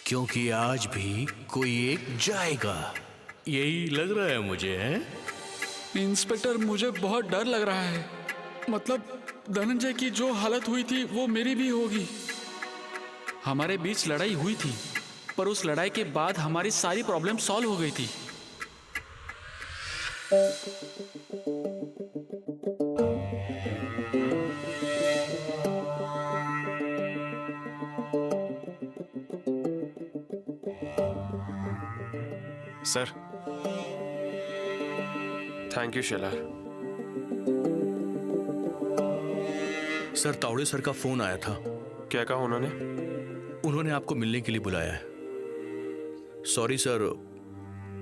क्योंकि आज भी कोई एक जाएगा, यही लग रहा है मुझे, है? इंस्पेक्टर, मुझे बहुत डर लग रहा है। मतलब धनंजय की जो हालत हुई थी वो मेरी भी होगी। हमारे बीच लड़ाई हुई थी, पर उस लड़ाई के बाद हमारी सारी प्रॉब्लम सॉल्व हो गई थी। Sir, thank you Shelar. Sir, Tawde sir का फोन आया था। क्या कहा उन्होंने? उन्होंने आपको मिलने के लिए बुलाया है। सॉरी सर,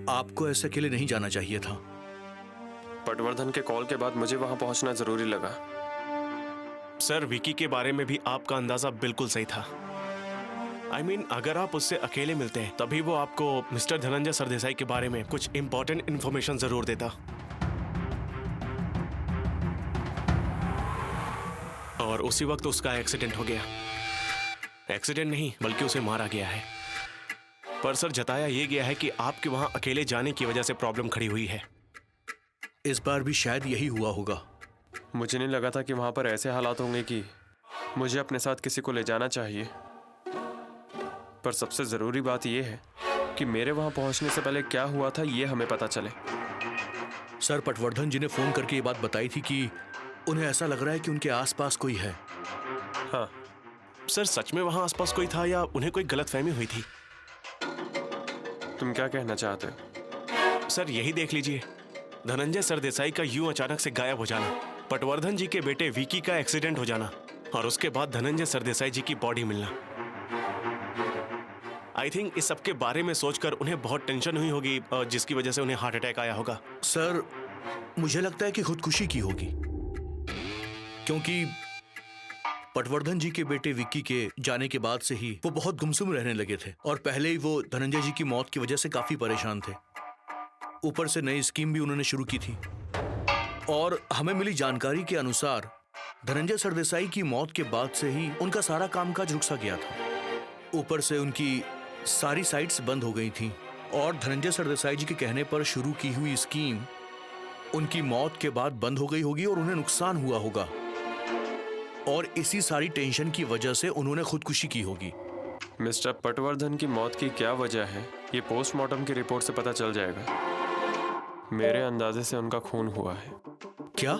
आपको ऐसे अकेले नहीं जाना चाहिए था। पटवर्धन के कॉल के बाद मुझे वहां पहुंचना जरूरी लगा। सर, विकी के बारे में भी आपका अंदाजा बिल्कुल सही था। I mean, अगर आप उससे अकेले मिलते हैं तभी वो आपको मिस्टर धनंजय सरदेसाई के बारे में कुछ इंपॉर्टेंट इंफॉर्मेशन जरूर देता। और उसी वक्त उसका एक्सीडेंट हो गया। एक्सीडेंट नहीं बल्कि उसे मारा गया है। पर सर, जताया ये गया है कि आपके वहां अकेले जाने की वजह से प्रॉब्लम खड़ी हुई है। इस बार भी शायद यही हुआ होगा। मुझे नहीं लगा था कि वहां पर ऐसे हालात होंगे कि मुझे अपने साथ किसी को ले जाना चाहिए। पर सबसे जरूरी बात यह है कि मेरे वहां पहुंचने से पहले क्या हुआ था ये हमें पता चले। सर, पटवर्धन जी ने फोन करके ये बात बताई थी कि उन्हें ऐसा लग रहा है कि उनके आसपास कोई है। हाँ सर, सच में वहां आसपास कोई था या उन्हें कोई गलतफहमी हुई थी? तुम क्या कहना चाहते हो? सर, यही देख लीजिए, धनंजय सरदेसाई का यूं अचानक से गायब हो जाना, पटवर्धन जी के बेटे विकी का एक्सीडेंट हो जाना और उसके बाद धनंजय सरदेसाई जी की बॉडी मिलना। आई थिंक इस सब के बारे में सोचकर उन्हें बहुत टेंशन हुई होगी, जिसकी वजह से उन्हें हार्ट अटैक आया होगा। सर, मुझे लगता है कि खुदकुशी की होगी, क्योंकि पटवर्धन जी के बेटे विक्की के जाने के बाद से ही वो बहुत गुमसुम रहने लगे थे और पहले ही वो धनंजय जी की मौत की वजह से काफी परेशान थे। ऊपर से नई स्कीम भी उन्होंने शुरू की थी और हमें मिली जानकारी के अनुसार धनंजय सरदेसाई की मौत के बाद से ही उनका सारा कामकाज रुक सा गया था। ऊपर से उनकी सारी साइट्स बंद हो गई थी और धनंजय सरदेसाई जी के कहने पर शुरू की हुई स्कीम उनकी मौत के बाद बंद हो गई होगी और उन्हें नुकसान हुआ होगा और इसी सारी टेंशन की वजह से उन्होंने खुदकुशी की होगी। मिस्टर पटवर्धन की मौत की क्या वजह है ये पोस्टमार्टम की रिपोर्ट से पता चल जाएगा। मेरे अंदाजे से उनका खून हुआ है। क्या?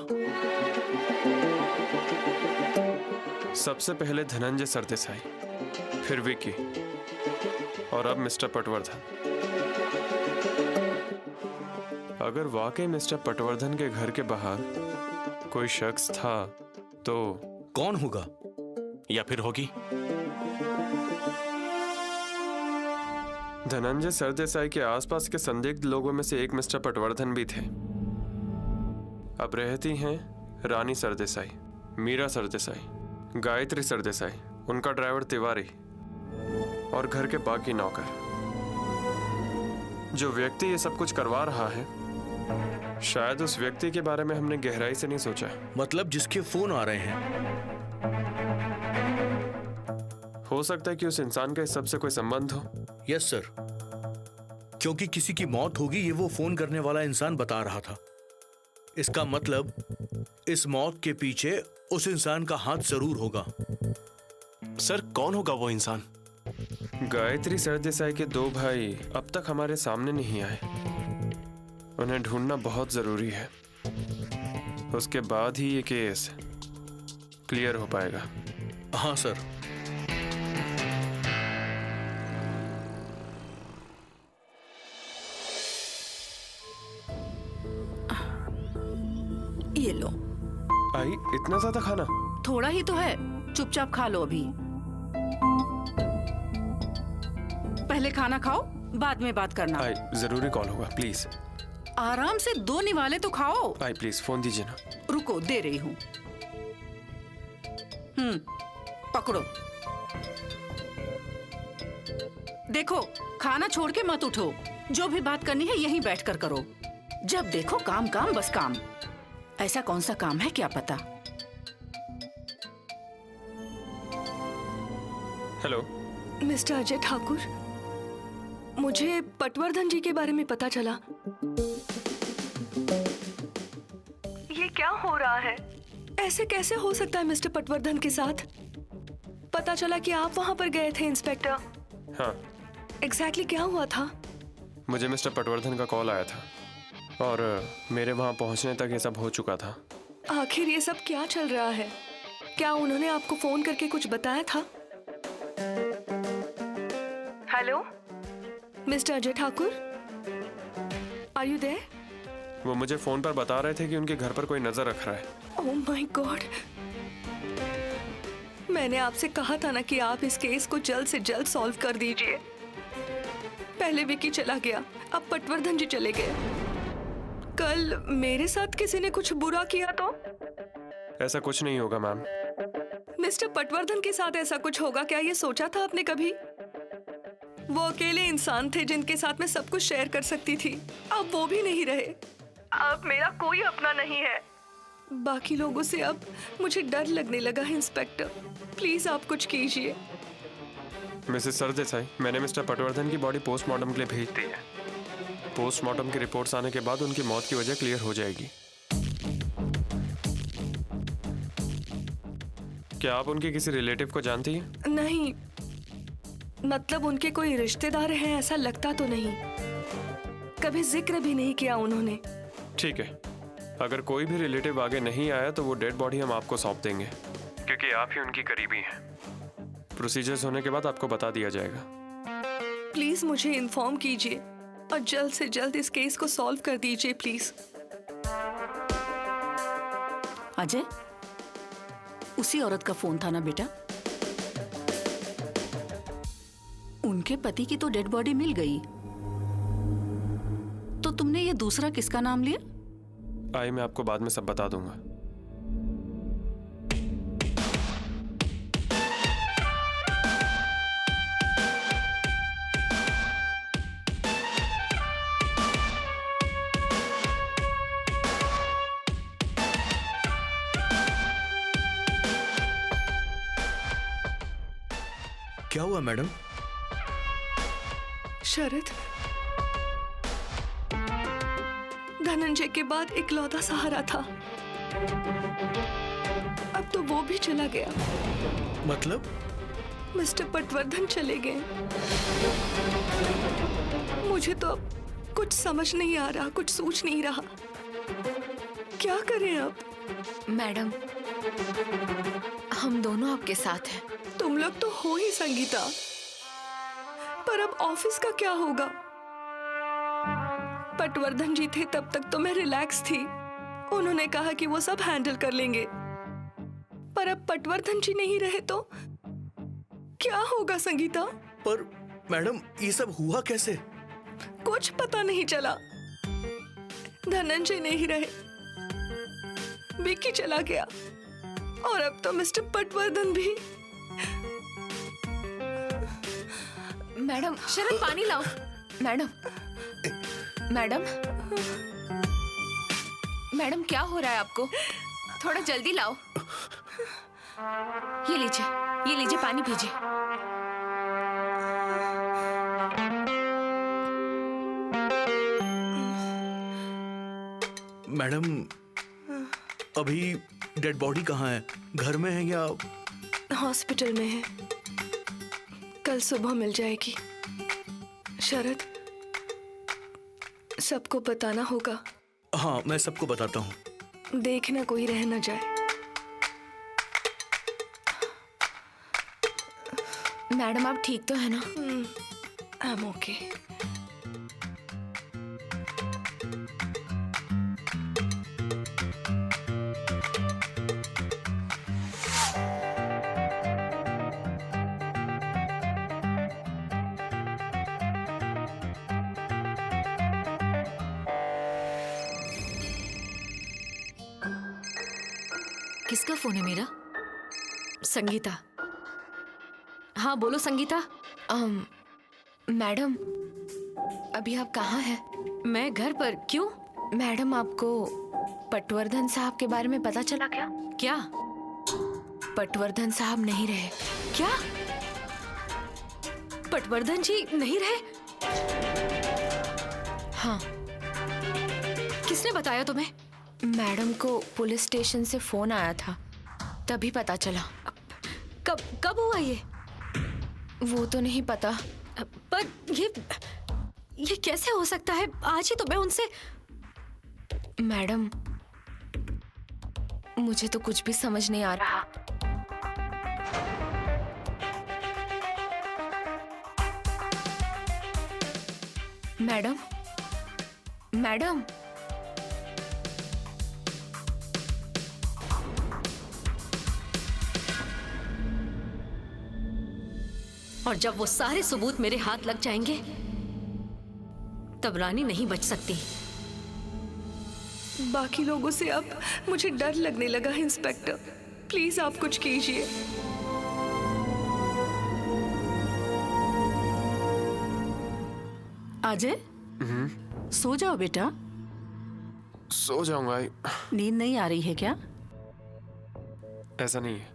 सबसे पहले धनंजय सरदेसाई, फिर विकी और अब मिस्टर पटवर्धन। अगर वाकई मिस्टर पटवर्धन के घर के बाहर कोई शख्स था तो कौन होगा? या फिर होगी धनंजय सरदेसाई के आसपास के संदिग्ध लोगों में से एक मिस्टर पटवर्धन भी थे। अब रहती हैं रानी सरदेसाई, मीरा सरदेसाई, गायत्री सरदेसाई, उनका ड्राइवर तिवारी और घर के बाकी नौकर। जो व्यक्ति ये सब कुछ करवा रहा है, शायद उस व्यक्ति के बारे में हमने गहराई से नहीं सोचा। मतलब जिसके फोन आ रहे हैं? हो सकता है कि उस इंसान का इस सब से कोई संबंध हो। यस सर, क्योंकि किसी की मौत होगी ये वो फोन करने वाला इंसान बता रहा था। इसका मतलब इस मौत के पीछे उस इंसान का हाथ जरूर होगा। सर, कौन होगा वो इंसान? गायत्री सरदेसाई के दो भाई अब तक हमारे सामने नहीं आए। उन्हें ढूंढना बहुत जरूरी है। उसके बाद ही ये केस क्लियर हो पाएगा। हाँ सर। ये लो। आई, इतना ज्यादा खाना? थोड़ा ही तो है, चुपचाप खा लो। अभी पहले खाना खाओ, बाद में बात करना। आई, जरूरी कॉल होगा, प्लीज। आराम से दो निवाले तो खाओ। आई प्लीज, फोन दीजिए ना। रुको, दे रही हूँ। पकड़ो। देखो, खाना छोड़ के मत उठो। जो भी बात करनी है यहीं बैठकर करो। जब देखो काम काम बस काम। ऐसा कौन सा काम है क्या पता। हेलो मिस्टर अजय ठाकुर, मुझे पटवर्धन जी के बारे में पता चला। ये क्या हो रहा है? ऐसे कैसे हो सकता है मिस्टर पटवर्धन के साथ? पता चला कि आप वहां पर गए थे इंस्पेक्टर। हाँ, एग्जैक्टली क्या हुआ था? मुझे मिस्टर पटवर्धन का कॉल आया था और मेरे वहां पहुंचने तक ये सब हो चुका था। आखिर ये सब क्या चल रहा है? क्या उन्होंने आपको फोन करके कुछ बताया था? Hello mister Ajay Thakur, are you there? वो मुझे फोन पर बता रहे थे कि उनके घर पर कोई नजर रख रहा है। ओह माय गॉड, मैंने आपसे कहा था ना कि आप इस केस को जल्द से जल्द सॉल्व कर दीजिए। पहले विकी चला गया, अब पटवर्धन जी चले गए। कल मेरे साथ किसी ने कुछ बुरा किया तो? ऐसा कुछ नहीं होगा मैम। मिस्टर पटवर्धन के साथ ऐसा कुछ होगा क्या, ये सोचा था आपने कभी? वो अकेले इंसान थे जिनके साथ मैं सब कुछ शेयर कर सकती थी। अब वो भी नहीं रहे। अब मेरा कोई अपना नहीं है। बाकी लोगों से अब मुझे डर लगने लगा है। इंस्पेक्टर प्लीज आप कुछ कीजिए। मिसेस सरदेसाई, मैंने मिस्टर पटवर्धन की बॉडी पोस्टमार्टम के लिए भेज दी है। पोस्टमार्टम की रिपोर्ट्स आने के बाद उनकी मौत की वजह क्लियर हो जाएगी। क्या आप उनके किसी रिलेटिव को जानती हैं? नहीं, मतलब उनके कोई रिश्तेदार हैं ऐसा लगता तो नहीं। कभी जिक्र भी नहीं किया उन्होंने। ठीक है, अगर कोई भी रिलेटिव आगे नहीं आया तो वो डेड बॉडी हम आपको सौंप देंगे, क्योंकि आप ही उनकी करीबी हैं। प्रोसीजर्स होने के बाद आपको बता दिया जाएगा। प्लीज मुझे इन्फॉर्म कीजिए और जल्द से जल्द इस केस को सॉल्व कर दीजिए प्लीज। अजय, उसी औरत का फोन था ना बेटा? उनके पति की तो डेड बॉडी मिल गई, तो तुमने ये दूसरा किसका नाम लिया? आई, मैं आपको बाद में सब बता दूंगा। क्या हुआ मैडम? शरद धनंजय के बाद इकलौता सहारा था, अब तो वो भी चला गया। मतलब? मिस्टर पटवर्धन चले गए। मुझे तो अब कुछ समझ नहीं आ रहा, कुछ सोच नहीं रहा। क्या करें अब? मैडम, हम दोनों आपके साथ हैं। तुम लोग तो हो ही संगीता, पर अब ऑफिस का क्या होगा? पटवर्धन जी थे तब तक तो मैं रिलैक्स थी। उन्होंने कहा कि वो सब हैंडल कर लेंगे, पर अब पटवर्धन जी नहीं रहे तो क्या होगा संगीता? पर मैडम, ये सब हुआ कैसे? कुछ पता नहीं चला। धनंजय नहीं रहे, विकी चला गया, और अब तो मिस्टर पटवर्धन भी। मैडम, शरद पानी लाओ। मैडम, मैडम, मैडम क्या हो रहा है आपको? थोड़ा जल्दी लाओ। ये लीजिए पानी पीजिए। मैडम, अभी डेड बॉडी कहाँ है? घर में है या? हॉस्पिटल में है, कल सुबह मिल जाएगी। शरद, सबको बताना होगा। हाँ, मैं सबको बताता हूँ। देखना कोई रह न जाए। मैडम, आप ठीक तो है ना? I am okay. किसका फोन है मेरा? संगीता। हाँ बोलो संगीता। मैडम, अभी आप कहाँ हैं? मैं घर पर। क्यों? मैडम, आपको पटवर्धन साहब के बारे में पता चला क्या? क्या? पटवर्धन साहब नहीं रहे। क्या? पटवर्धन जी नहीं रहे? हाँ। किसने बताया तुम्हें? मैडम को पुलिस स्टेशन से फोन आया था, तभी पता चला। कब कब हुआ ये? वो तो नहीं पता। पर ये कैसे हो सकता है? आज ही तो मैं उनसे। मैडम, मुझे तो कुछ भी समझ नहीं आ रहा। मैडम, मैडम, और जब वो सारे सबूत मेरे हाथ लग जाएंगे तब रानी नहीं बच सकती। बाकी लोगों से अब मुझे डर लगने लगा है। इंस्पेक्टर, प्लीज आप कुछ कीजिए। अजय, सो जाओ बेटा। सो जाऊंगा। नींद नहीं आ रही है क्या? ऐसा नहीं है।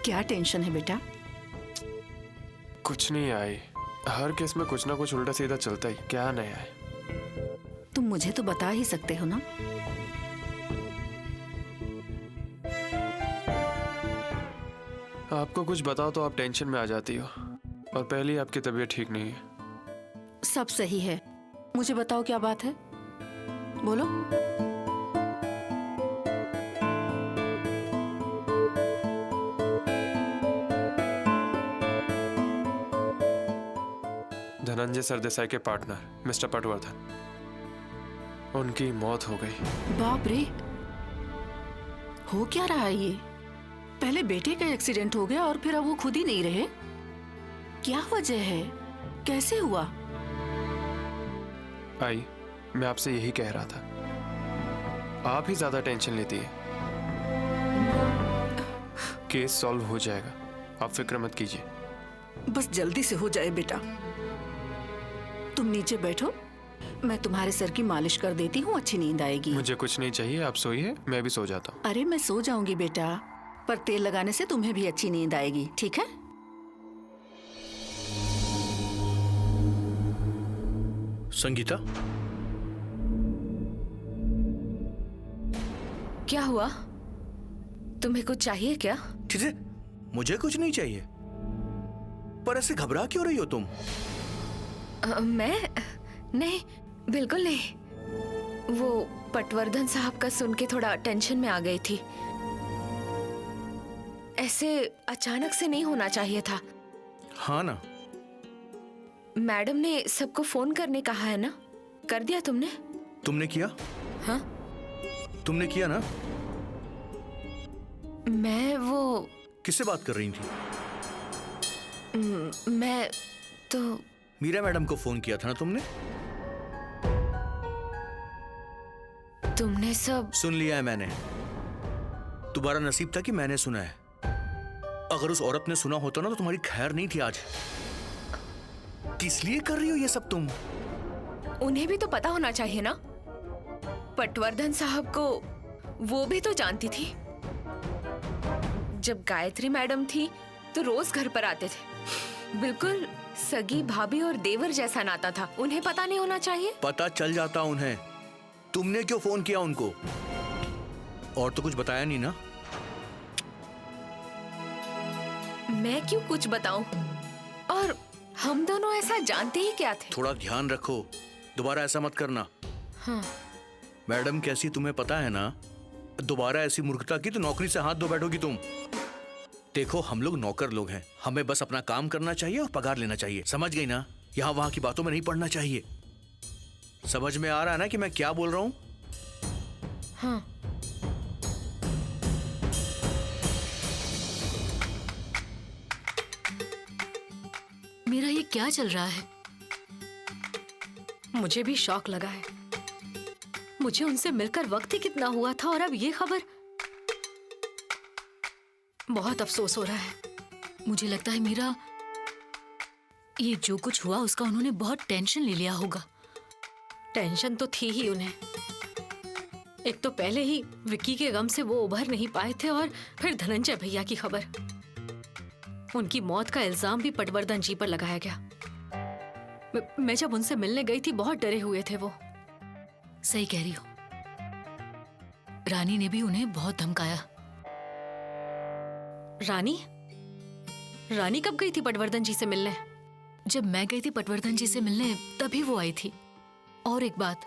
क्या टेंशन है बेटा? कुछ नहीं आई। हर केस में कुछ ना कुछ उल्टा सीधा चलता ही। क्या नया है? तुम मुझे तो बता ही सकते हो ना। आपको कुछ बताओ तो आप टेंशन में आ जाती हो, और पहले ही आपकी तबीयत ठीक नहीं है। सब सही है, मुझे बताओ क्या बात है, बोलो। धनंजय सरदेसाई के पार्टनर मिस्टर पटवर्धन, उनकी मौत हो गई। बाप रे, हो क्या रहा है ये? पहले बेटे का एक्सीडेंट हो गया और फिर अब वो खुद ही नहीं रहे। क्या वजह है? कैसे हुआ? आई, मैं आपसे यही कह रहा था, आप ही ज्यादा टेंशन लेती है। केस सॉल्व हो जाएगा, आप फिक्र मत कीजिए। बस जल्दी से हो जाए बेटा। तुम नीचे बैठो, मैं तुम्हारे सर की मालिश कर देती हूँ, अच्छी नींद आएगी। मुझे कुछ नहीं चाहिए, आप सोइए, मैं भी सो जाता हूँ। अरे मैं सो जाऊंगी बेटा, पर तेल लगाने से तुम्हें भी अच्छी नींद आएगी, ठीक है? संगीता, क्या हुआ? तुम्हें कुछ चाहिए क्या? ठीक है, मुझे कुछ नहीं चाहिए, पर ऐसे घबरा क्यों रही हो तुम? मैं नहीं, बिल्कुल नहीं। वो पटवर्धन साहब का सुन के थोड़ा टेंशन में आ गई थी। ऐसे अचानक से नहीं होना चाहिए था। हाँ ना, मैडम ने सबको फोन करने कहा है ना, कर दिया तुमने? तुमने किया? हाँ, तुमने किया ना? मैं वो किससे बात कर रही थी? मैं तो मीरा मैडम को फोन किया था ना तुमने? तुमने सब सुन लिया है मैंने। तुम्हारा नसीब था कि मैंने सुना है। अगर उस औरत ने सुना होता ना तो तुम्हारी खैर नहीं थी आज। किस लिए कर रही हो ये सब तुम? उन्हें भी तो पता होना चाहिए ना। पटवर्धन साहब को वो भी तो जानती थी। जब गायत्री मैडम थी तो रोज घर पर आते थे। बिल्कुल सगी भाभी और देवर जैसा नाता था। उन्हें पता नहीं होना चाहिए? पता चल जाता उन्हें। तुमने क्यों फोन किया उनको? और तो कुछ बताया नहीं ना? मैं क्यों कुछ बताऊं? और हम दोनों ऐसा जानते ही क्या थे? थोड़ा ध्यान रखो, दोबारा ऐसा मत करना। हाँ। मैडम कैसी तुम्हें पता है ना, दोबारा ऐसी मूर्खता की तो नौकरी से हाथ धो बैठोगी तुम। देखो, हम लोग नौकर लोग हैं, हमें बस अपना काम करना चाहिए और पगार लेना चाहिए, समझ गई ना? यहाँ वहां की बातों में नहीं पड़ना चाहिए। समझ में आ रहा है ना कि मैं क्या बोल रहा हूँ? हाँ। मेरा ये क्या चल रहा है? मुझे भी शौक लगा है। मुझे उनसे मिलकर वक्त ही कितना हुआ था और अब ये खबर। बहुत अफसोस हो रहा है। मुझे लगता है मीरा, ये जो कुछ हुआ उसका उन्होंने बहुत टेंशन ले लिया होगा। टेंशन तो थी ही उन्हें। एक तो पहले ही विक्की के गम से वो उभर नहीं पाए थे और फिर धनंजय भैया की खबर। उनकी मौत का इल्जाम भी पटवर्धन जी पर लगाया गया। मैं जब उनसे मिलने गई थी बहुत डरे हुए थे वो। सही कह रही हो, रानी ने भी उन्हें बहुत धमकाया। रानी कब गई थी पटवर्धन जी से मिलने? जब मैं गई थी पटवर्धन जी से मिलने तभी वो आई थी। और एक बात,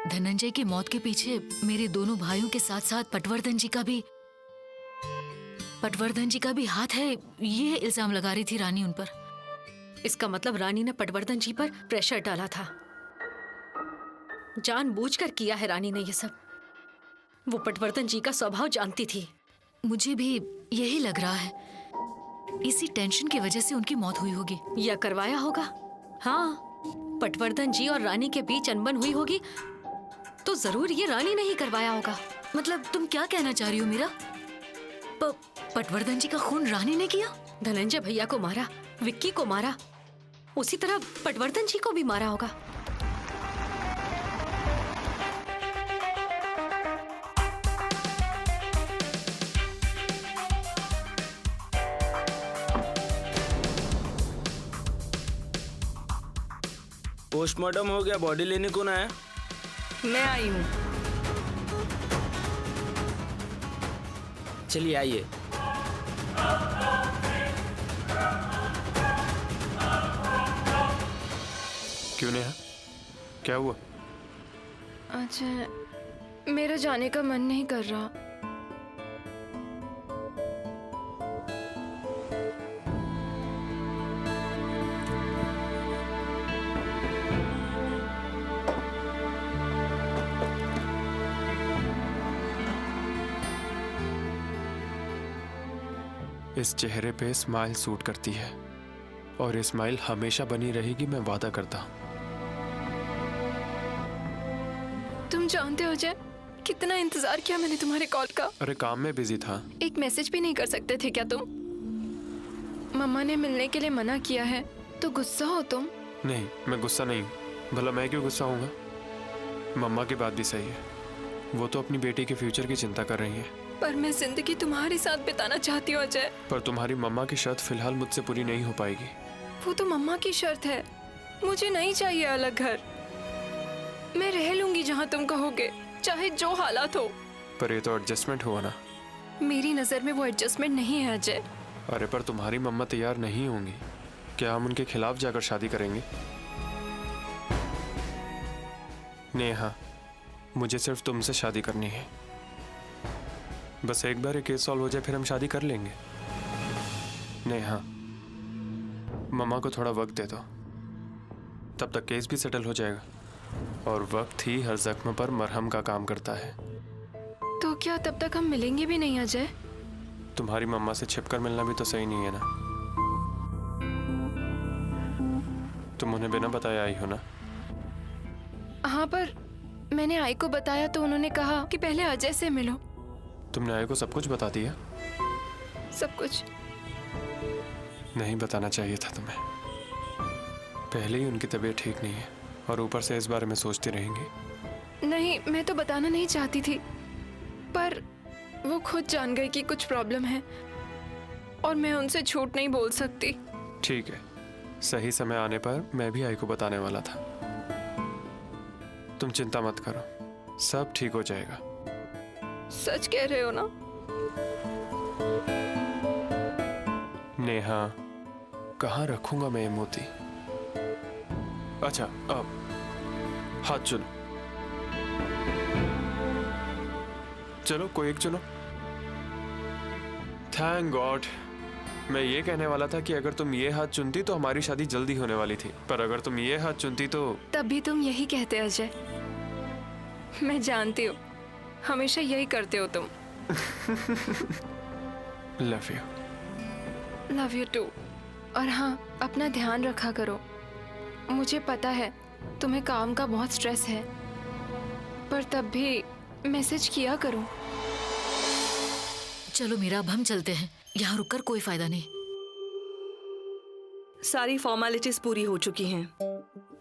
धनंजय की मौत के पीछे मेरे दोनों भाइयों के साथ साथ पटवर्धन जी का भी हाथ है, ये इल्जाम लगा रही थी रानी उन पर। इसका मतलब रानी ने पटवर्धन जी पर प्रेशर डाला था। जानबूझकर किया है रानी ने ये सब। वो पटवर्धन जी का स्वभाव जानती थी। मुझे भी यही लग रहा है, इसी टेंशन की वजह से उनकी मौत हुई होगी। या करवाया होगा। हाँ, पटवर्धन जी और रानी के बीच अनबन हुई होगी तो जरूर ये रानी ने ही करवाया होगा। मतलब तुम क्या कहना चाह रही हो मीरा? पटवर्धन जी का खून रानी ने किया? धनंजय भैया को मारा, विक्की को मारा, उसी तरह पटवर्धन जी को भी मारा होगा। पोस्टमार्टम हो गया, बॉडी लेने कौन आया? मैं आई हूँ। चलिए आइए। क्यों नेहा, क्या हुआ? अच्छा, मेरा जाने का मन नहीं कर रहा। इस चेहरे पे स्माइल सूट करती है और ये स्माइल हमेशा बनी रहेगी, मैं वादा करता हूँ। तुम जानते हो जय, कितना इंतजार किया मैंने तुम्हारे कॉल का। अरे काम में बिजी था। एक मैसेज भी नहीं कर सकते थे क्या तुम? मम्मा ने मिलने के लिए मना किया है तो गुस्सा हो तुम? नहीं, मैं गुस्सा नहीं हूँ। भला मैं क्यों गुस्सा होऊंगा? मम्मा की बात भी सही है, वो तो अपनी बेटी के फ्यूचर की चिंता कर रही है। पर मैं जिंदगी तुम्हारे साथ बिताना चाहती हूँ अजय। पर तुम्हारी मम्मा की शर्त फिलहाल मुझसे पूरी नहीं हो पाएगी। वो तो मम्मा की शर्त है, मुझे नहीं चाहिए अलग घर। मैं रह लूंगी जहाँ तुम कहोगे, चाहे जो हालात हो। पर ये तो एडजस्टमेंट हुआ ना। मेरी नजर में वो एडजस्टमेंट नहीं है अजय। अरे पर तुम्हारी मम्मा तैयार नहीं होंगी, क्या हम उनके खिलाफ जाकर शादी करेंगे? नेहा, मुझे सिर्फ तुमसे शादी करनी है। बस एक बार ये केस सॉल्व हो जाए फिर हम शादी कर लेंगे। नेहा, मम्मा को थोड़ा वक्त दे दो, तब तक केस भी सेटल हो जाएगा। और वक्त ही हर जख्म पर मरहम का काम करता है। तो क्या तब तक हम मिलेंगे भी नहीं अजय? तुम्हारी मम्मा से छिपकर मिलना भी तो सही नहीं है ना। तुम उन्हें बिना बताए आई हो ना? हाँ, पर मैंने आई को बताया तो उन्होंने कहा कि पहले अजय से मिलो। तुमने आई को सब कुछ बता दिया? सब कुछ नहीं बताना चाहिए था तुम्हें। पहले ही उनकी तबीयत ठीक नहीं है और ऊपर से इस बारे में सोचती रहेंगी। नहीं, मैं तो बताना नहीं चाहती थी, पर वो खुद जान गई कि कुछ प्रॉब्लम है और मैं उनसे झूठ नहीं बोल सकती। ठीक है, सही समय आने पर मैं भी आई को बताने वाला था। तुम चिंता मत करो, सब ठीक हो जाएगा। सच कह रहे हो ना? नेहा, कहाँ रखूंगा मैं ये मोती? अच्छा, अब हाथ चुनो। चलो कोई एक चुनो। Thank God. मैं ये कहने वाला था कि अगर तुम ये हाथ चुनती तो हमारी शादी जल्दी होने वाली थी, पर अगर तुम ये हाथ चुनती तो। तब भी तुम यही कहते अजय। मैं जानती हूँ, हमेशा यही करते हो तुम। Love you. Love you too. और हाँ, अपना ध्यान रखा करो। मुझे पता है तुम्हें काम का बहुत स्ट्रेस है, पर तब भी मैसेज किया करो। चलो मीरा, अब हम चलते हैं, यहाँ रुककर कोई फायदा नहीं। सारी फॉर्मेलिटीज पूरी हो चुकी हैं,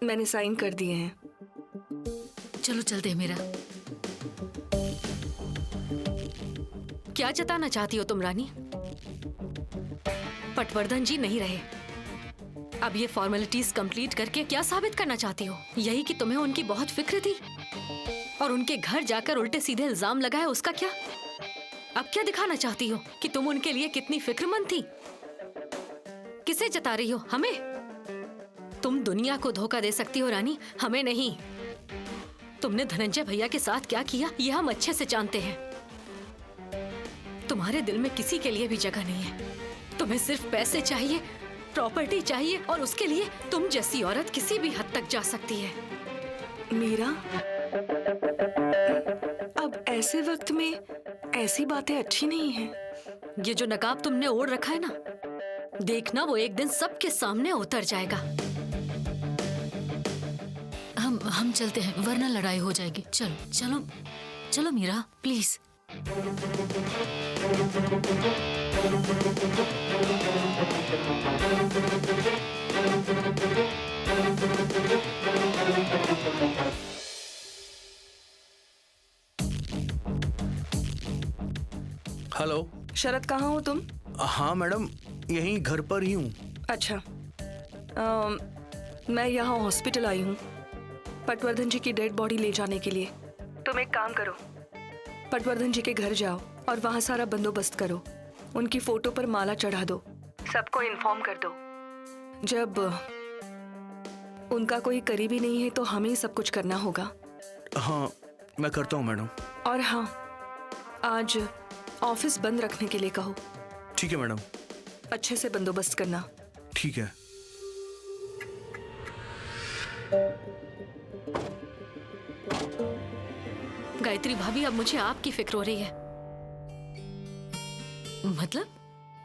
मैंने साइन कर दिए हैं। चलो चलते हैं मीरा। क्या जताना चाहती हो तुम रानी? पटवर्धन जी नहीं रहे, अब ये फॉर्मेलिटीज कंप्लीट करके क्या साबित करना चाहती हो? यही कि तुम्हें उनकी बहुत फिक्र थी और उनके घर जाकर उल्टे सीधे इल्जाम लगाए, उसका क्या? अब क्या दिखाना चाहती हो कि तुम उनके लिए कितनी फिक्रमंद थी? किसे जता रही हो? हमें? तुम दुनिया को धोखा दे सकती हो रानी, हमें नहीं। तुमने धनंजय भैया के साथ क्या किया ये हम अच्छे से जानते हैं। तुम्हारे दिल में किसी के लिए भी जगह नहीं है। तुम्हें सिर्फ पैसे चाहिए, प्रॉपर्टी चाहिए, और उसके लिए तुम जैसी औरत किसी भी हद तक जा सकती है। मीरा, अब ऐसे वक्त में ऐसी बातें अच्छी नहीं हैं। ये जो नकाब तुमने ओढ़ रखा है ना, देखना वो एक दिन सबके सामने उतर जाएगा। हम चलते हैं वरना लड़ाई हो जाएगी। चलो चलो चलो मीरा प्लीज। हेलो। शरद, कहाँ हो तुम? हाँ मैडम, यहीं घर पर ही हूँ। अच्छा, मैं यहाँ हॉस्पिटल आई हूँ पटवर्धन जी की डेड बॉडी ले जाने के लिए। तुम एक काम करो, पटवर्धन जी के घर जाओ और वहाँ सारा बंदोबस्त करो। उनकी फोटो पर माला चढ़ा दो, सबको इन्फॉर्म कर दो। जब उनका कोई करीबी नहीं है तो हमें ही सब कुछ करना होगा। हाँ मैं करता हूँ मैडम। और हाँ, आज ऑफिस बंद रखने के लिए कहो। ठीक है मैडम। अच्छे से बंदोबस्त करना। ठीक है। गायत्री भाभी, अब मुझे आपकी फिक्र हो रही है।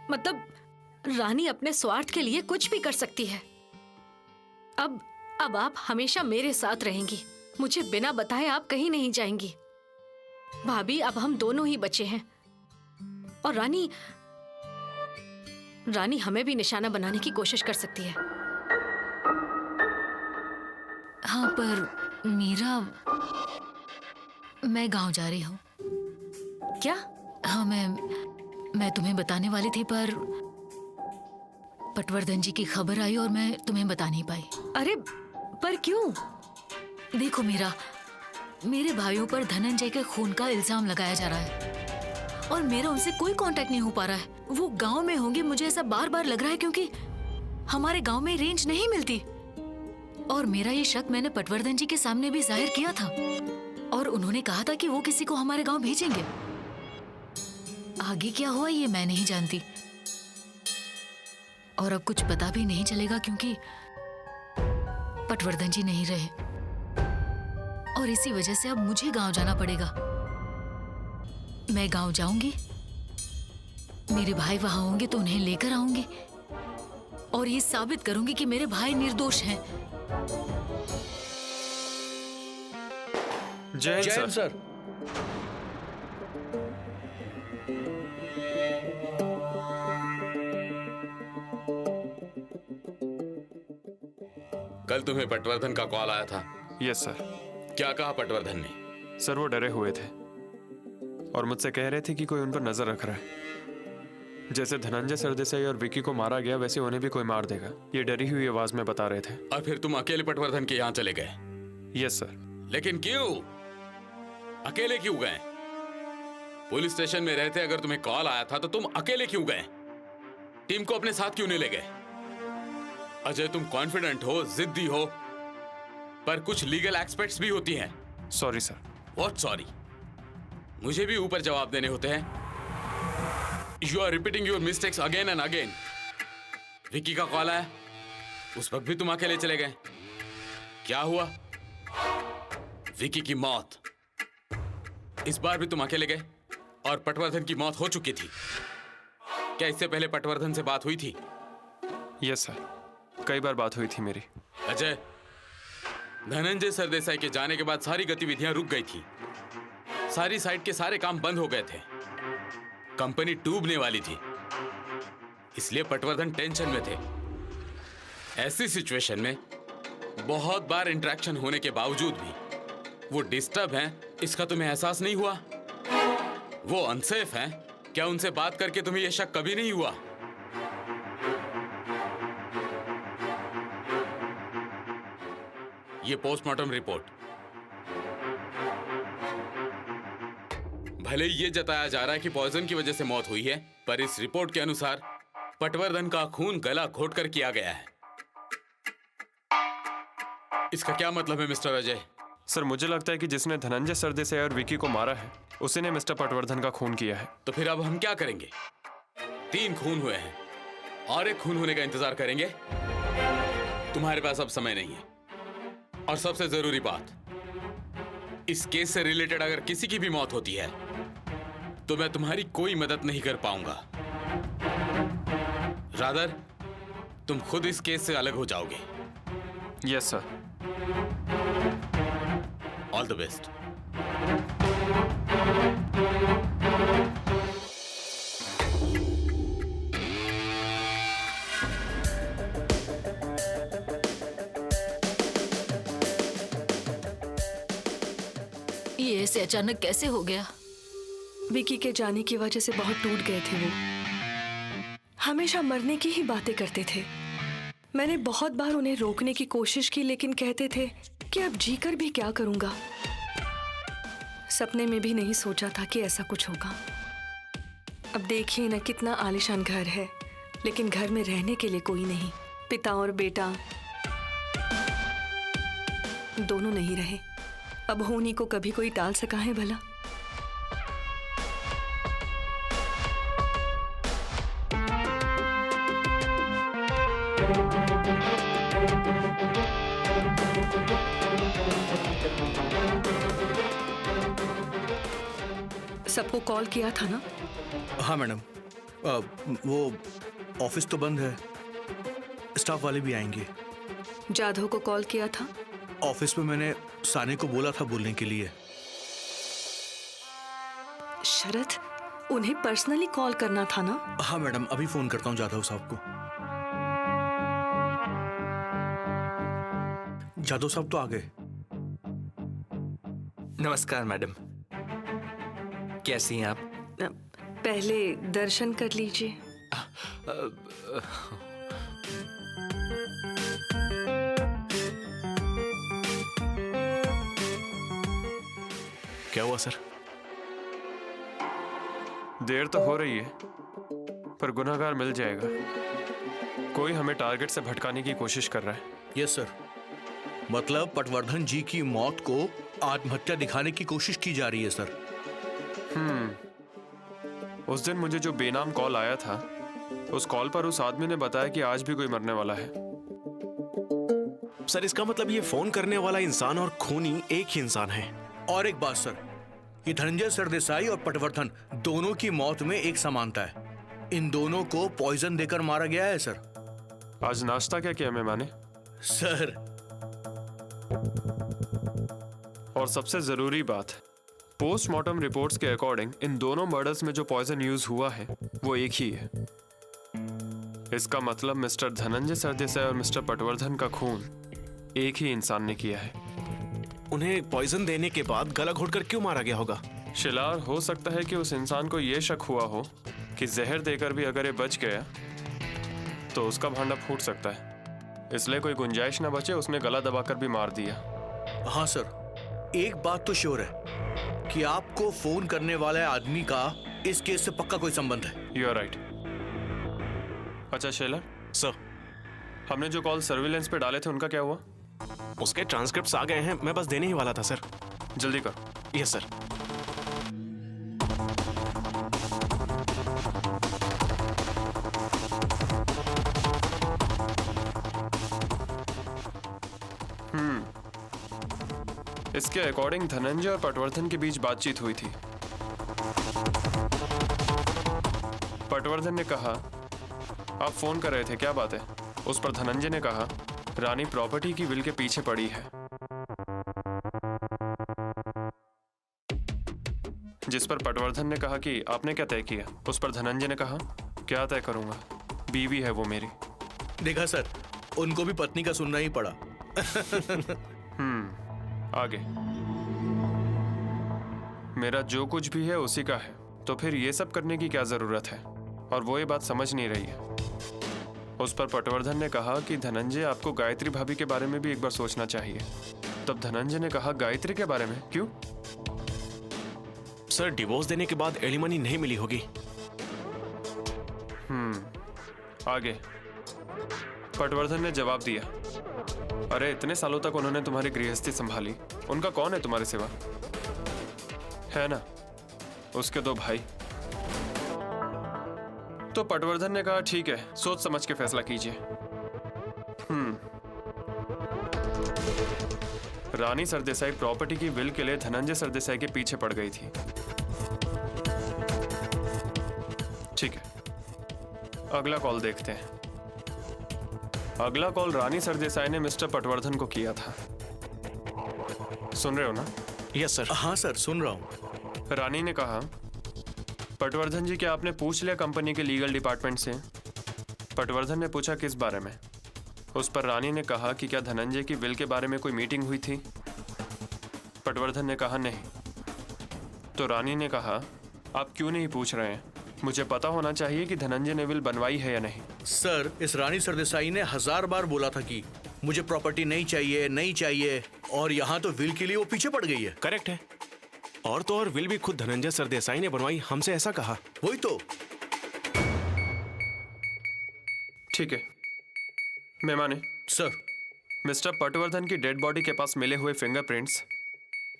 मतलब रानी अपने स्वार्थ के लिए कुछ भी कर सकती है। अब आप हमेशा मेरे साथ रहेंगी, मुझे बिना बताए आप कहीं नहीं जाएंगी। भाभी, अब हम दोनों ही बचे हैं और रानी हमें भी निशाना बनाने की कोशिश कर सकती है। हाँ पर मीरा, मैं गांव जा रही हूँ। क्या? हाँ मैं तुम्हें बताने वाली थी पर पटवर्धन जी की खबर आई और मैं तुम्हें बता नहीं पाई। अरे पर क्यों? देखो मीरा, मेरे भाइयों पर धनंजय के खून का इल्जाम लगाया जा रहा है और मेरा उनसे कोई कांटेक्ट नहीं हो पा रहा है। वो गांव में होंगे, मुझे ऐसा बार बार लग रहा है, क्योंकि हमारे गांव में रेंज नहीं मिलती। और मेरा ये शक मैंने पटवर्धन जी के सामने भी जाहिर किया था और उन्होंने कहा था कि वो किसी को हमारे गांव भेजेंगे। आगे क्या हुआ ये मैं नहीं जानती और अब कुछ पता भी नहीं चलेगा, क्योंकि पटवर्धन जी नहीं रहे और इसी वजह से अब मुझे गांव जाना पड़ेगा। मैं गांव जाऊंगी, मेरे भाई वहां होंगे तो उन्हें लेकर आऊंगी और ये साबित करूंगी कि मेरे भाई निर्दोष हैं। जय हिंद सर। कल तुम्हें पटवर्धन का कॉल आया था? Yes sir. क्या कहा पटवर्धन ने? सर वो डरे हुए थे और मुझसे कह रहे थे कि कोई उन पर नजर रख रहा है। जैसे धनंजय सरदेसाई और विक्की को मारा गया वैसे उन्हें भी कोई मार देगा, ये डरी हुई आवाज में बता रहे थे। और फिर तुम अकेले पटवर्धन के यहाँ चले गए? Yes sir. लेकिन क्यों? अकेले क्यों गए? पुलिस स्टेशन में रहते अगर तुम्हें कॉल आया था तो तुम अकेले क्यों गए? टीम को अपने साथ क्यों नहीं ले गए? अजय, तुम कॉन्फिडेंट हो, जिद्दी हो, पर कुछ लीगल एस्पेक्ट्स भी होती हैं। Sorry sir. What sorry? मुझे भी ऊपर जवाब देने होते हैं। You are repeating your mistakes again and again. Vicky का कॉल आया, उस वक्त भी तुम अकेले चले गए। क्या हुआ? विक्की की मौत, इस बार भी तुम अकेले गए और पटवर्धन की मौत हो चुकी थी। क्या इससे पहले पटवर्धन से बात हुई थी? यस सर, कई बार बात हुई थी मेरी। अजय, धनंजय सरदेसाई के जाने के बाद सारी गतिविधियां रुक गई थी, सारी साइट के सारे काम बंद हो गए थे, कंपनी डूबने वाली थी, इसलिए पटवर्धन टेंशन में थे। ऐसी सिचुएशन में बहुत बार इंटरेक्शन होने के बावजूद भी वो डिस्टर्ब हैं, इसका तुम्हें एहसास नहीं हुआ? वो अनसेफ हैं, क्या उनसे बात करके तुम्हें यह शक कभी नहीं हुआ? ये पोस्टमार्टम रिपोर्ट, भले ही ये जताया जा रहा है कि पॉइजन की वजह से मौत हुई है, पर इस रिपोर्ट के अनुसार पटवर्धन का खून गला घोटकर किया गया है। इसका क्या मतलब है मिस्टर अजय? सर मुझे लगता है कि जिसने धनंजय सरदेसाई और विकी को मारा है उसी ने मिस्टर पटवर्धन का खून किया है। तो फिर अब हम क्या करेंगे? 3 खून हुए हैं और एक खून होने का इंतजार करेंगे? तुम्हारे पास अब समय नहीं है। और सबसे जरूरी बात, इस केस से रिलेटेड अगर किसी की भी मौत होती है तो मैं तुम्हारी कोई मदद नहीं कर पाऊंगा। रादर तुम खुद इस केस से अलग हो जाओगे। Yes sir. All the best. ये ऐसे अचानक कैसे हो गया? विकी के जाने की वजह से बहुत टूट गए थे वो। हमेशा मरने की ही बातें करते थे। मैंने बहुत बार उन्हें रोकने की कोशिश की, लेकिन कहते थे कि अब जीकर भी क्या करूंगा। सपने में भी नहीं सोचा था कि ऐसा कुछ होगा। अब देखिए ना, कितना आलीशान घर है, लेकिन घर में रहने के लिए कोई नहीं। पिता और बेटा दोनों नहीं रहे। अब होनी को कभी कोई टाल सका है भला? सबको कॉल किया था ना? हाँ मैडम, वो ऑफिस तो बंद है, स्टाफ वाले भी आएंगे। जाधव को कॉल किया था? ऑफिस में मैंने साने को बोला था बोलने के लिए। शरद, उन्हें पर्सनली कॉल करना था ना? हाँ मैडम, अभी फोन करता हूँ जाधव साहब को। जाधव साहब तो आ गए। नमस्कार मैडम, कैसी हैं आप? पहले दर्शन कर लीजिए। क्या हुआ सर? देर तो हो रही है पर गुनहगार मिल जाएगा। कोई हमें टारगेट से भटकाने की कोशिश कर रहा है। यस सर, मतलब पटवर्धन जी की मौत को आत्महत्या दिखाने की कोशिश की जा रही है सर। उस दिन मुझे जो बेनाम कॉल आया था, उस कॉल पर उस आदमी ने बताया कि आज भी कोई मरने वाला है। सर इसका मतलब ये फोन करने वाला इंसान और खूनी एक ही इंसान है। और एक बात सर, ये धनंजय सरदेसाई और पटवर्धन दोनों की मौत में एक समानता है। इन दोनों को पॉइजन देकर मारा गया है सर। आज नाश्ता क्या किया मेहमान ने? सर, और सबसे जरूरी बात, पोस्टमार्टम रिपोर्ट्स के अकॉर्डिंग इन दोनों मर्डर्स में जो पॉइजन यूज हुआ है वो एक ही है। इसका मतलब मिस्टर धनंजय सरदेसाई और मिस्टर पटवर्धन का खून एक ही इंसान ने किया है। उन्हें पॉइजन देने के बाद गला घोटकर क्यों मारा गया होगा? शिलार, हो सकता है कि उस इंसान को यह शक हुआ हो कि जहर देकर भी अगर ये बच गया तो उसका भांडा फूट सकता है, इसलिए कोई गुंजाइश ना बचे उसने गला दबाकर भी मार दिया। हाँ सर, एक बात तो श्योर है कि आपको फोन करने वाले आदमी का इस केस से पक्का कोई संबंध है। You are right. अच्छा शेलर सर, हमने जो कॉल सर्विलेंस पे डाले थे उनका क्या हुआ? उसके ट्रांसक्रिप्ट्स आ गए हैं, मैं बस देने ही वाला था सर। जल्दी करो। Yes sir. इसके अकॉर्डिंग धनंजय और पटवर्धन के बीच बातचीत हुई थी। पटवर्धन ने कहा आप फोन कर रहे थे, क्या बात है? उस पर धनंजय ने कहा रानी प्रॉपर्टी की विल के पीछे पड़ी है। जिस पर पटवर्धन ने कहा कि आपने क्या तय किया? उस पर धनंजय ने कहा क्या तय करूंगा, बीवी है वो मेरी। देखा सर, उनको भी पत्नी का सुनना ही पड़ा। आगे। मेरा जो कुछ भी है उसी का है, तो फिर ये सब करने की क्या जरूरत है? और वो ये बात समझ नहीं रही है। उस पर पटवर्धन ने कहा कि धनंजय आपको गायत्री भाभी के बारे में भी एक बार सोचना चाहिए। तब धनंजय ने कहा गायत्री के बारे में क्यों? सर डिवोर्स देने के बाद एलिमनी नहीं मिली होगी। आगे। पटवर्धन ने जवाब दिया, अरे इतने सालों तक उन्होंने तुम्हारी गृहस्थी संभाली, उनका कौन है तुम्हारे सिवा? है ना, उसके 2 भाई। तो पटवर्धन ने कहा ठीक है, सोच समझ के फैसला कीजिए। रानी सरदेसाई प्रॉपर्टी की विल के लिए धनंजय सरदेसाई के पीछे पड़ गई थी। ठीक है, अगला कॉल देखते हैं। अगला कॉल रानी सरदेसाई ने मिस्टर पटवर्धन को किया था। सुन रहे हो ना? Yes sir. हाँ सर, सुन रहा हूँ। रानी ने कहा, पटवर्धन जी क्या आपने पूछ लिया कंपनी के लीगल डिपार्टमेंट से? पटवर्धन ने पूछा किस बारे में? उस पर रानी ने कहा कि क्या धनंजय की विल के बारे में कोई मीटिंग हुई थी? पटवर्धन ने कहा नहीं। तो रानी ने कहा, आप क्यों नहीं पूछ रहे हैं? मुझे पता होना चाहिए कि धनंजय ने विल बनवाई है या नहीं। सर, इस रानी सरदेसाई ने 1000 बार बोला था कि मुझे प्रॉपर्टी नहीं चाहिए, नहीं चाहिए, और यहाँ तो विल के लिए वो पीछे पड़ गई है। करेक्ट है। और तो और विल भी खुद धनंजय सरदेसाई ने बनवाई, हमसे ऐसा कहा। वही तो। ठीक है, मैं माने। सर, मिस्टर पटवर्धन की डेड बॉडी के पास मिले हुए फिंगरप्रिंट्स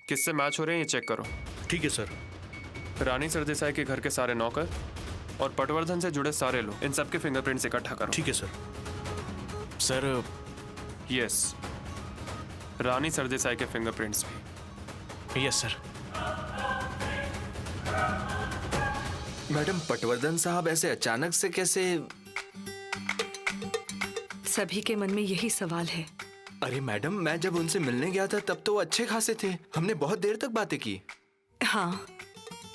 किससे मैच हो रहे हैं ये चेक करो। ठीक है सर। रानी सरदेसाई के घर के सारे नौकर और पटवर्धन से जुड़े सारे लोग, इन सबके फिंगरप्रिंट्स इकट्ठा करो। ठीक है सर। सर यस, रानी सरदेसाई के फिंगरप्रिंट्स भी। Yes sir. मैडम, पटवर्धन साहब ऐसे अचानक से कैसे? सभी के मन में यही सवाल है। अरे मैडम, मैं जब उनसे मिलने गया था तब तो वो अच्छे खासे थे, हमने बहुत देर तक बातें की। हाँ,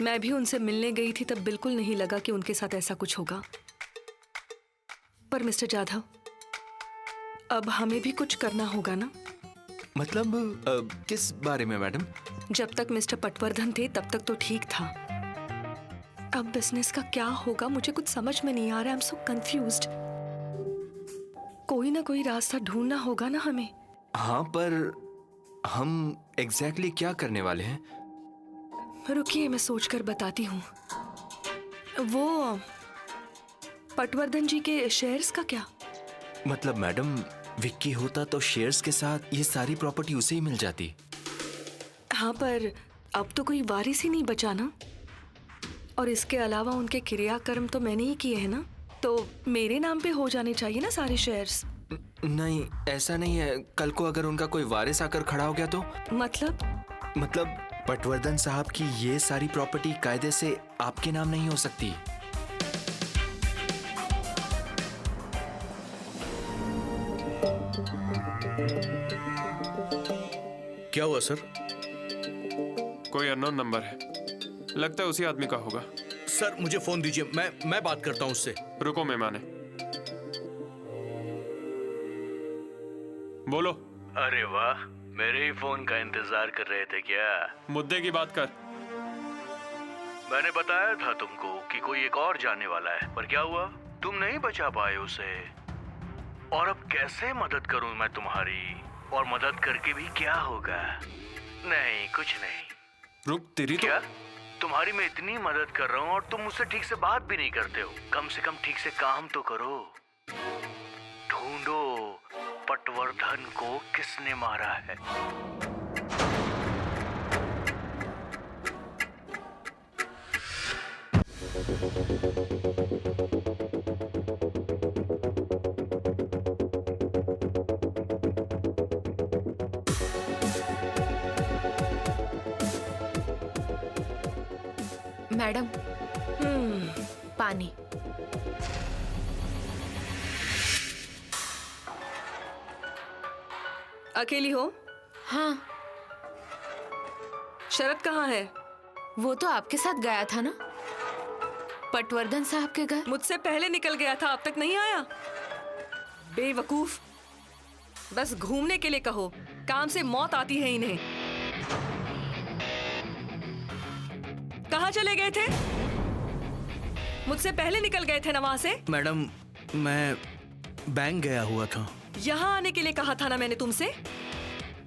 मैं भी उनसे मिलने गई थी, तब बिल्कुल नहीं लगा कि उनके साथ ऐसा कुछ होगा। पर मिस्टर जाधव, अब हमें भी कुछ करना होगा ना? मतलब किस बारे में मैडम? जब तक मिस्टर पटवर्धन थे तब तक तो ठीक था। अब बिजनेस का क्या होगा मुझे कुछ समझ में नहीं आ रहा। I am so confused. कोई ना कोई रास्ता ढूंढना होगा ना हमें। हाँ, पर हम एग्जैक्टली क्या करने वाले हैं? रुकिए, मैं सोचकर बताती हूँ। वो पटवर्धन जी के शेयर्स का क्या? मतलब मैडम, विक्की होता तो शेयर्स के साथ ये सारी प्रॉपर्टी उसे ही मिल जाती। हाँ, पर अब तो कोई वारिस ही नहीं बचा ना। और इसके अलावा उनके क्रियाकर्म तो मैंने ही किए हैं ना, तो मेरे नाम पे हो जाने चाहिए ना सारे शेयर्स। नहीं, ऐसा नहीं है। कल को अगर उनका कोई वारिस आकर खड़ा हो गया तो? मतलब पटवर्धन साहब की ये सारी प्रॉपर्टी कायदे से आपके नाम नहीं हो सकती। क्या हुआ सर? कोई अननोन नंबर है, लगता है उसी आदमी का होगा। सर, मुझे फोन दीजिए, मैं बात करता हूँ उससे। रुको, मैं माने। बोलो। अरे वाह, मेरे ही फोन का इंतजार कर रहे थे क्या? मुद्दे की बात कर। मैंने बताया था तुमको कि कोई एक और जाने वाला है, पर क्या हुआ? तुम नहीं बचा पाए उसे। और अब कैसे मदद करूं मैं तुम्हारी? और मदद करके भी क्या होगा? नहीं, कुछ नहीं। रुक, तेरी तो क्या? तुम्हारी मैं इतनी मदद कर रहा हूँ और तुम मुझसे ठीक से बात भी नहीं करते हो। कम से कम ठीक से काम तो करो। ढूंढो पटवर्धन को किसने मारा है। मैडम, पानी। अकेली हो? हाँ। शरद कहाँ है? वो तो आपके साथ गया था ना, पटवर्धन साहब के घर। मुझसे पहले निकल गया था, अब तक नहीं आया। बेवकूफ, बस घूमने के लिए कहो, काम से मौत आती है इन्हें। कहाँ चले गए थे? मुझसे पहले निकल गए थे ना वहां से। मैडम मैं बैंक गया हुआ था। यहाँ आने के लिए कहा था ना मैंने तुमसे।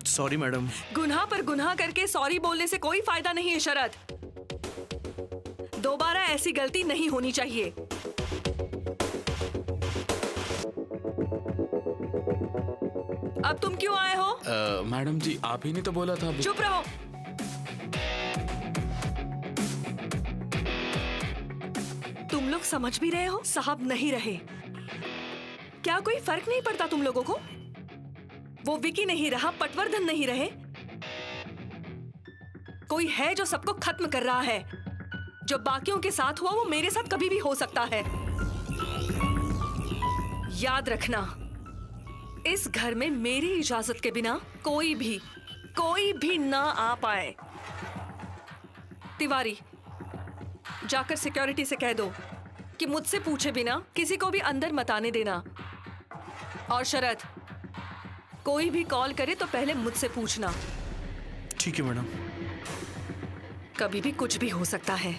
Sorry madam. गुनाह पर गुनाह करके सॉरी बोलने से कोई फायदा नहीं है शरद। दोबारा ऐसी गलती नहीं होनी चाहिए। अब तुम क्यों आए हो? मैडम जी आप ही ने तो बोला था। चुप रहो। तुम लोग समझ भी रहे हो, साहब नहीं रहे। क्या कोई फर्क नहीं पड़ता तुम लोगों को? वो विकी नहीं रहा, पटवर्धन नहीं रहे, कोई है जो सबको खत्म कर रहा है। जो बाकियों के साथ हुआ वो मेरे साथ कभी भी हो सकता है। याद रखना, इस घर में मेरी इजाजत के बिना कोई भी ना आ पाए। तिवारी, जाकर सिक्योरिटी से कह दो कि मुझसे पूछे बिना किसी को भी अंदर मत आने देना। और शरद, कोई भी कॉल करे तो पहले मुझसे पूछना। ठीक है मैडम। कभी भी कुछ भी हो सकता है।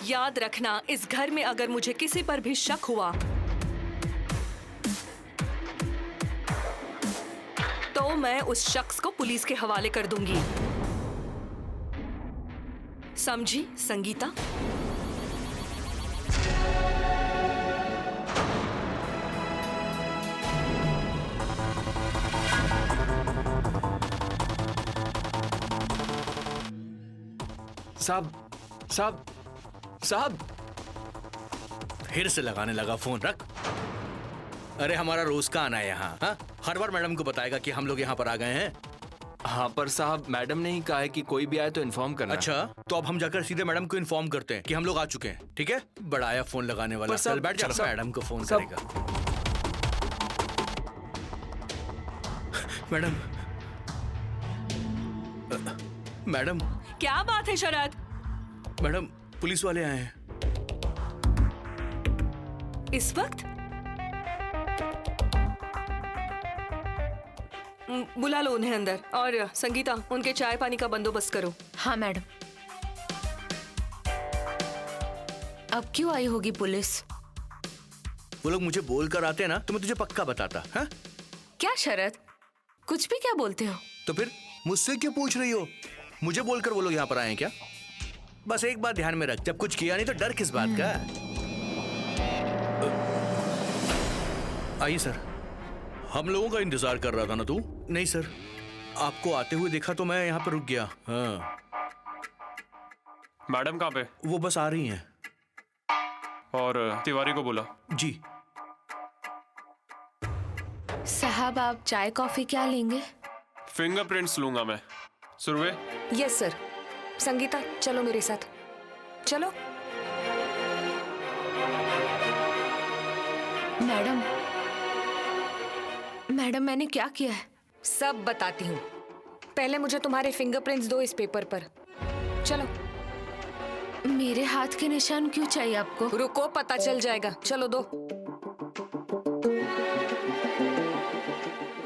याद रखना, इस घर में अगर मुझे किसी पर भी शक हुआ तो मैं उस शख्स को पुलिस के हवाले कर दूंगी। समझी संगीता? साहब फिर से लगाने लगा फोन। रख। अरे हमारा रोज का आना है यहाँ। हाँ, हर बार मैडम को बताएगा कि हम लोग यहाँ पर आ गए हैं। हाँ पर साहब, मैडम ने ही कहा है कि कोई भी आए तो इन्फॉर्म करना। अच्छा, तो अब हम जाकर सीधे मैडम को इन्फॉर्म करते हैं कि हम लोग आ चुके हैं। ठीक है? बड़ा आया फोन लगाने वाला। चल बैठ जा, मैडम को फोन करेगा। मैडम मैडम क्या बात है शरद? मैडम पुलिस वाले आए हैं इस वक्त। बुला लो उन्हें अंदर। और संगीता, उनके चाय पानी का बंदोबस्त करो। हाँ मैडम। अब क्यों आई होगी पुलिस? वो लोग मुझे बोल कर आते हैं ना तो मैं तुझे पक्का बताता। हाँ? क्या शरद, कुछ भी क्या बोलते हो? तो फिर मुझसे क्यों पूछ रही हो? मुझे बोलकर वो लोग यहाँ पर आए हैं क्या? बस एक बात ध्यान में रख, जब कुछ किया नहीं तो डर किस बात का? आइए सर। हम लोगों का इंतजार कर रहा था ना तू? नहीं सर, आपको आते हुए देखा तो मैं यहाँ पर रुक गया। हाँ। मैडम कहाँ पे? वो बस आ रही हैं। और तिवारी को बोला। जी साहब, आप चाय कॉफी क्या लेंगे? फिंगरप्रिंट्स लूंगा मैं। सुरवे? Yes sir. संगीता, चलो मेरे साथ। चलो। मैडम मैंने क्या किया है? सब बताती हूँ। पहले मुझे तुम्हारे फिंगरप्रिंट्स दो इस पेपर पर। चलो। मेरे हाथ के निशान क्यों चाहिए आपको? रुको, पता चल जाएगा। चलो दो।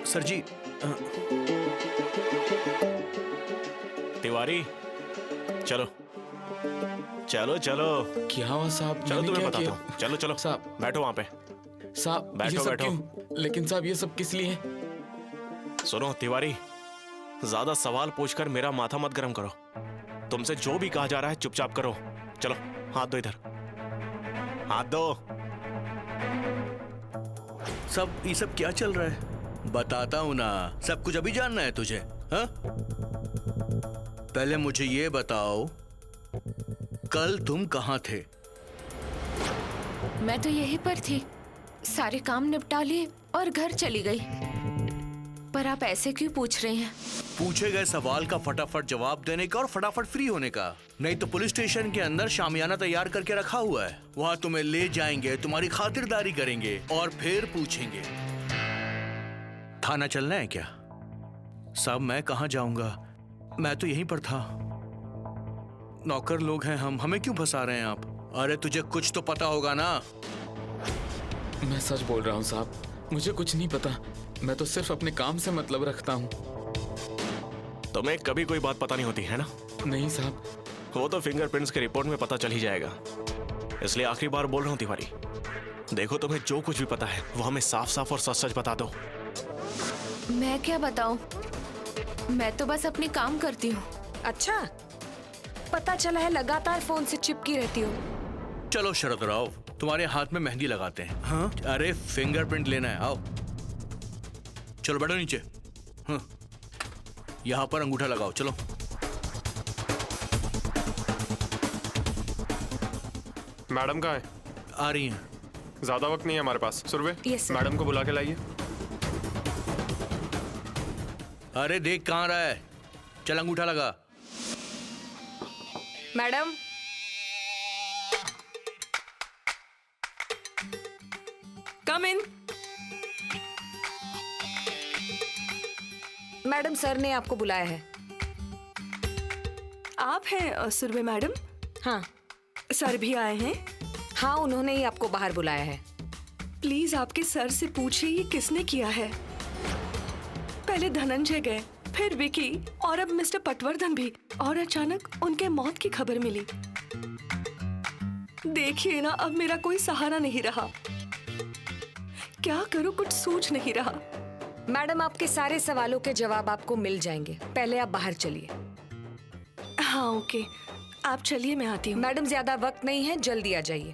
सर जी। तिवारी, चलो चलो चलो। क्या हुआ साहब? चलो मैंने तुम्हें क्या बताता किया? हूँ। चलो चलो साहब। बैठो वहां पे। साहब बैठो, ये सब बैठो। क्यों? लेकिन साहब ये सब किस लिए? सुनो तिवारी, ज्यादा सवाल पूछकर मेरा माथा मत गरम करो। तुमसे जो भी कहा जा रहा है चुपचाप करो। चलो हाथ दो, इधर हाथ दो। सब ये सब क्या चल रहा है? बताता हूँ ना, सब कुछ अभी जानना है तुझे? हाँ? पहले मुझे ये बताओ, कल तुम कहाँ थे? मैं तो यहीं पर थी, सारे काम निपटा लिए और घर चली गई। पर आप ऐसे क्यों पूछ रहे हैं? पूछे गए सवाल का फटाफट जवाब देने का और फटाफट फ्री होने का। नहीं तो पुलिस स्टेशन के अंदर शामियाना तैयार करके रखा हुआ है, वहां तुम्हें ले जाएंगे, तुम्हारी खातिरदारी करेंगे और फिर पूछेंगे। थाना चलना है क्या? साहब मैं कहाँ जाऊंगा, मैं तो यहीं पर था। नौकर लोग हैं हम, हमें क्यों फंसा रहे हैं आप? अरे तुझे कुछ तो पता होगा ना। मैं सच बोल रहा हूँ साहब, मुझे कुछ नहीं पता। मैं तो सिर्फ अपने काम से मतलब रखता हूँ। तुम्हें कभी कोई बात पता नहीं होती है ना? नहीं साहब। वो तो फिंगरप्रिंट्स के रिपोर्ट में पता चल ही जाएगा, इसलिए आखिरी बार बोल रहा हूँ तिवारी। देखो, तुम्हें जो कुछ भी पता है वो हमें साफ साफ और सच सच बता दो। मैं क्या बताऊं? मैं तो बस अपनी काम करती हूँ। अच्छा, पता चला है लगातार फोन से चिपकी रहती हूँ। चलो शरद राव, तुम्हारे हाथ में मेहंदी लगाते हैं। हाँ? अरे फिंगरप्रिंट लेना है, आओ। चलो बैठो नीचे। हाँ, यहाँ पर अंगूठा लगाओ, चलो। मैडम कहाँ है? आ रही हैं। ज्यादा वक्त नहीं है हमारे पास। Surabhi, Yes, sir. मैडम को बुला के लाइए। अरे देख कहाँ रहा है, चल अंगूठा लगा। मैडम, कम इन। मैडम सर ने आपको बुलाया है। आप हैं सुरभि मैडम? हाँ। सर भी आए हैं? हाँ, उन्होंने ही आपको बाहर बुलाया है। प्लीज आपके सर से पूछिए ये किसने किया है। पहले धनंजय गए, फिर विकी और अब मिस्टर पटवर्धन भी, और अचानक उनके मौत की खबर मिली। देखिए ना, अब मेरा कोई सहारा नहीं रहा। क्या करूं, कुछ सूझ नहीं रहा। मैडम, आपके सारे सवालों के जवाब आपको मिल जाएंगे। पहले आप बाहर चलिए। हाँ ओके, आप चलिए, मैं आती हूँ। मैडम, ज्यादा वक्त नहीं है, जल्दी आ जाइए।